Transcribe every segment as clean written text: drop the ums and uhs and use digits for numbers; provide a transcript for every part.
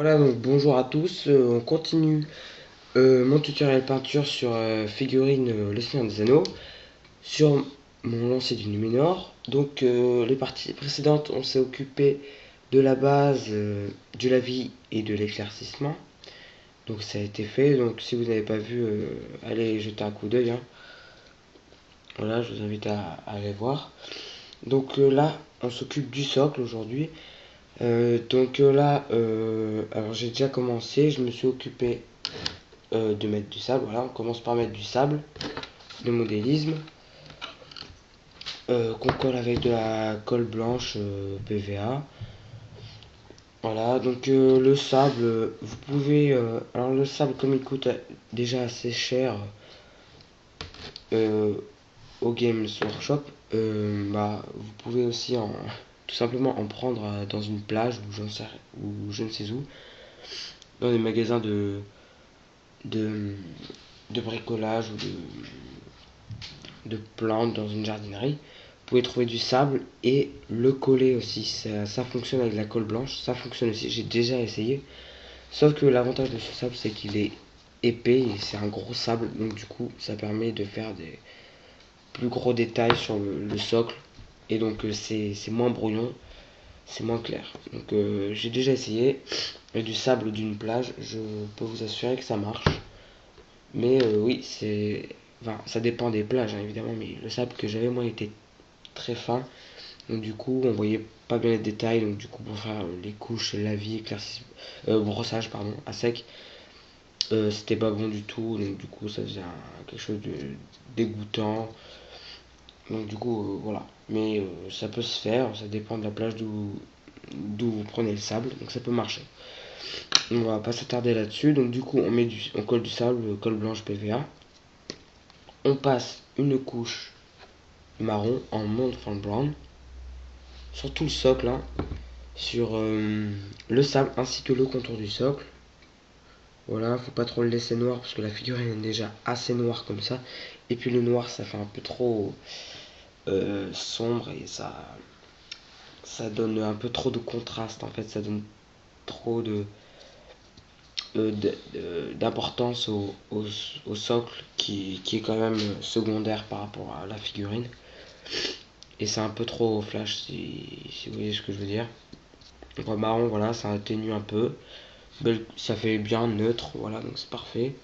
Voilà, donc bonjour à tous. On continue mon tutoriel peinture sur figurine Le Seigneur des Anneaux sur mon lancer du Numénor. Donc les parties précédentes, on s'est occupé de la base, du lavis et de l'éclaircissement. Donc ça a été fait. Donc si vous n'avez pas vu, allez jeter un coup d'œil, hein. Voilà, je vous invite à aller voir. Donc là, on s'occupe du socle aujourd'hui. Alors j'ai déjà commencé, je me suis occupé de mettre du sable. Voilà, on commence par mettre du sable de modélisme qu'on colle avec de la colle blanche PVA. Voilà, donc le sable, vous pouvez. Alors le sable, comme il coûte déjà assez cher euh, au Games Workshop, vous pouvez aussi tout simplement en prendre dans une plage ou je ne sais où, dans des magasins de, de bricolage ou de plantes dans une jardinerie. Vous pouvez trouver du sable et le coller aussi. Ça fonctionne avec la colle blanche, ça fonctionne aussi. J'ai déjà essayé. Sauf que l'avantage de ce sable, c'est qu'il est épais et c'est un gros sable. Donc du coup, ça permet de faire des plus gros détails sur le socle. Et donc c'est moins brouillon, c'est moins clair. Donc j'ai déjà essayé. Et du sable d'une plage, je peux vous assurer que ça marche. Mais oui, enfin, ça dépend des plages, hein, évidemment, mais le sable que j'avais, moi, était très fin. Donc du coup, on voyait pas bien les détails. Donc du coup, pour faire les couches, lavis, brossage, pardon, à sec, c'était pas bon du tout. Donc du coup, ça faisait quelque chose de dégoûtant. Donc du coup, voilà. Mais ça peut se faire, ça dépend de la plage d'où vous prenez le sable. Donc ça peut marcher. On va pas s'attarder là-dessus. Donc du coup, on colle du sable, colle blanche PVA. On passe une couche marron en Montfort Brown sur tout le socle, hein, sur le sable ainsi que le contour du socle. Voilà, faut pas trop le laisser noir parce que la figurine est déjà assez noire comme ça. Et puis le noir, ça fait un peu trop sombre et ça donne un peu trop de contraste en fait. Ça donne trop d'importance au socle qui est quand même secondaire par rapport à la figurine. Et c'est un peu trop flash si vous voyez ce que je veux dire. Donc en marron, voilà, ça atténue un peu. Ça fait bien neutre, voilà, donc c'est parfait.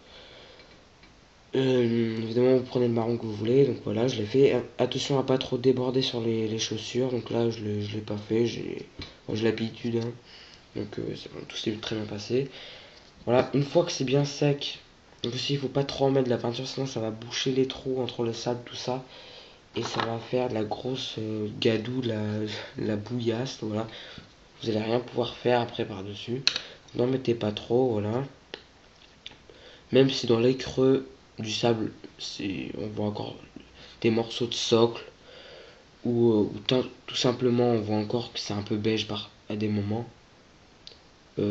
Évidemment, vous prenez le marron que vous voulez, donc voilà, je l'ai fait. Attention à pas trop déborder sur les chaussures, donc là, je l'ai pas fait, j'ai l'habitude, hein. Donc tout s'est très bien passé. Voilà, une fois que c'est bien sec, donc aussi, il faut pas trop en mettre de la peinture, sinon ça va boucher les trous entre le sable, tout ça. Et ça va faire de la grosse gadoue, la bouillasse, voilà. Vous allez rien pouvoir faire après par-dessus. N'en mettez pas trop, voilà. Même si dans les creux du sable, on voit encore des morceaux de socle, ou tout simplement on voit encore que c'est un peu beige à des moments.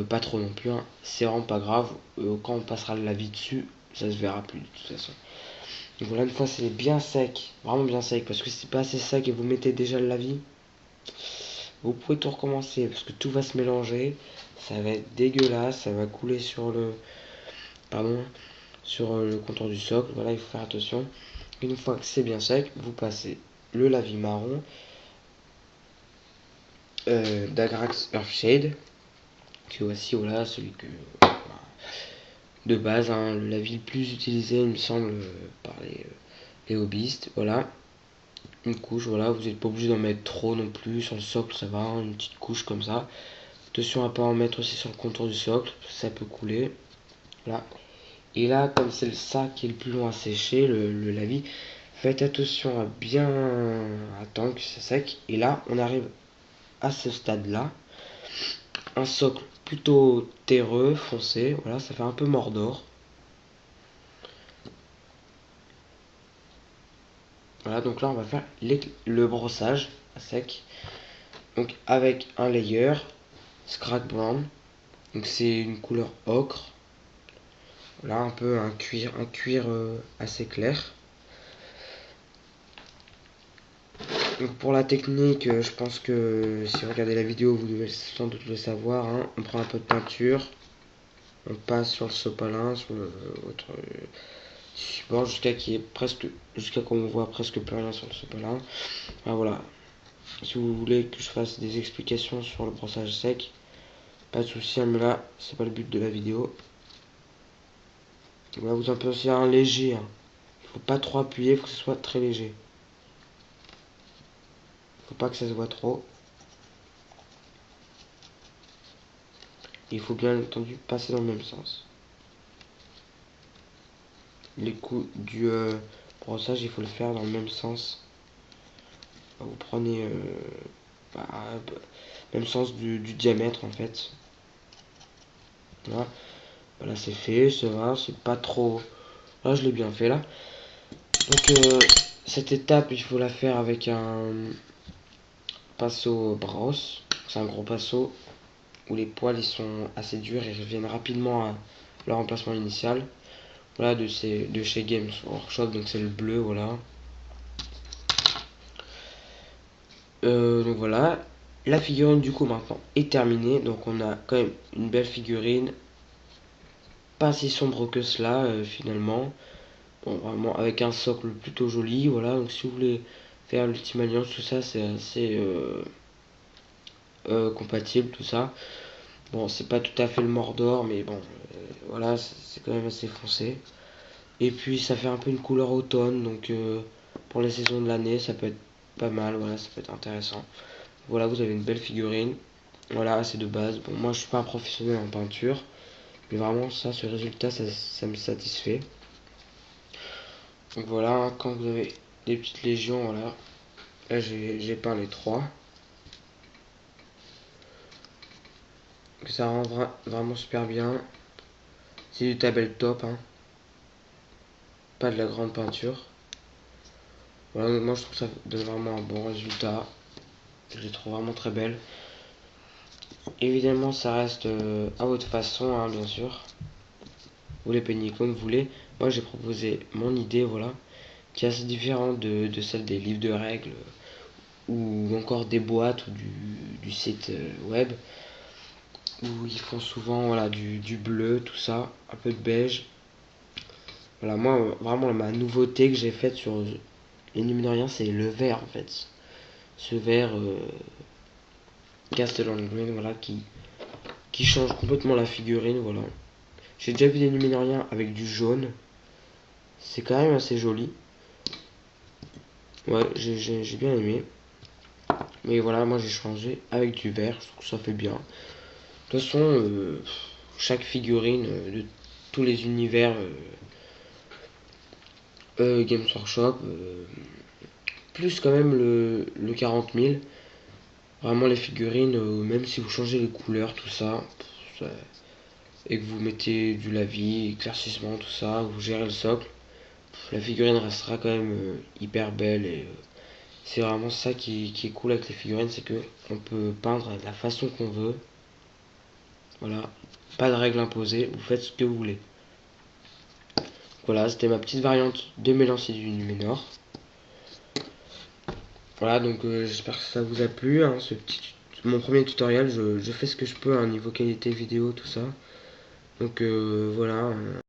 Pas trop non plus, hein. C'est vraiment pas grave. Quand on passera la vie dessus, ça se verra plus de toute façon. Donc voilà, une fois c'est bien sec, vraiment bien sec, parce que si c'est pas assez sec et vous mettez déjà le lavis, vous pouvez tout recommencer parce que tout va se mélanger, ça va être dégueulasse, ça va couler pardon, sur le contour du socle. Voilà, il faut faire attention. Une fois que c'est bien sec, vous passez le lavis marron d'Agrax Earthshade, qui est aussi voilà, celui de base, hein, le lavis le plus utilisé, il me semble, par les hobbyistes. Voilà, une couche, voilà, vous n'êtes pas obligé d'en mettre trop non plus. Sur le socle, ça va, hein, une petite couche comme ça. Attention à pas en mettre aussi sur le contour du socle, ça peut couler. Voilà. Et là, comme c'est ça qui est le plus long à sécher, le lavis, faites attention à bien attendre que c'est sec. Et là, on arrive à ce stade-là. Un socle plutôt terreux, foncé. Voilà, ça fait un peu Mordor. Voilà, donc là, on va faire le brossage à sec. Donc avec un layer, Scrap Brown. Donc c'est une couleur ocre. Là, un peu un cuir assez clair. Donc pour la technique, je pense que si vous regardez la vidéo, vous devez sans doute le savoir, hein. On prend un peu de peinture, on passe sur le sopalin, sur votre support jusqu'à qu'on voit presque plus rien sur le sopalin. Ah, voilà. Si vous voulez que je fasse des explications sur le brossage sec, pas de souci, mais là c'est pas le but de la vidéo. Voilà, vous en pensez un léger, hein. Il faut pas trop appuyer, il faut que ce soit très léger. Faut pas que ça se voit trop. Il faut bien entendu passer dans le même sens. Les coups du brossage, il faut le faire dans le même sens. Vous prenez bah, même sens du diamètre en fait. Voilà, voilà c'est fait, ça va, c'est pas trop. Là je l'ai bien fait là. Donc cette étape il faut la faire avec un pinceau brosse. C'est un gros pinceau où les poils ils sont assez durs et reviennent rapidement à leur emplacement initial. Voilà de chez Games Workshop, donc c'est le bleu, voilà. Donc voilà, la figurine du coup maintenant est terminée. Donc on a quand même une belle figurine, pas si sombre que cela finalement. Bon, vraiment avec un socle plutôt joli, voilà. Donc si vous voulez faire l'Ultime Alliance, tout ça c'est assez compatible, tout ça. Bon, c'est pas tout à fait le Mordor, mais bon, voilà, c'est quand même assez foncé. Et puis ça fait un peu une couleur automne, donc pour les saisons de l'année, ça peut être pas mal, voilà, ça peut être intéressant. Voilà, vous avez une belle figurine. Voilà, c'est de base. Bon, moi je suis pas un professionnel en peinture, mais vraiment ça, ce résultat, ça me satisfait. Donc voilà, quand vous avez des petites légions, voilà. Là j'ai peint les trois. Ça rend vraiment super bien. C'est du tabletop, hein. Pas de la grande peinture. Voilà, donc moi je trouve que ça donne vraiment un bon résultat. Je les trouve vraiment très belles. Évidemment, ça reste à votre façon, hein, bien sûr. Vous les peignez comme vous voulez. Moi j'ai proposé mon idée, voilà, qui est assez différente de celle des livres de règles ou encore des boîtes ou du site web où ils font souvent voilà, du bleu, tout ça, un peu de beige. Voilà, moi vraiment ma nouveauté que j'ai faite sur les Numériens, c'est le vert en fait. Ce vert Castellan Green, voilà, qui change complètement la figurine, voilà. J'ai déjà vu des Numériens avec du jaune. C'est quand même assez joli. Ouais, j'ai bien aimé. Mais voilà, moi j'ai changé avec du vert, je trouve que ça fait bien. De toute façon, chaque figurine de tous les univers Games Workshop, plus quand même le 40 000. Vraiment les figurines, même si vous changez les couleurs, tout ça, et que vous mettez du lavis, éclaircissement, tout ça, vous gérez le socle, la figurine restera quand même hyper belle et c'est vraiment ça qui est cool avec les figurines, c'est que on peut peindre de la façon qu'on veut. Voilà, pas de règles imposées, vous faites ce que vous voulez. Voilà, c'était ma petite variante de Mélancie du Numénor. Voilà, donc j'espère que ça vous a plu, hein, mon premier tutoriel. Je fais ce que je peux, hein, niveau qualité vidéo, tout ça. Donc voilà.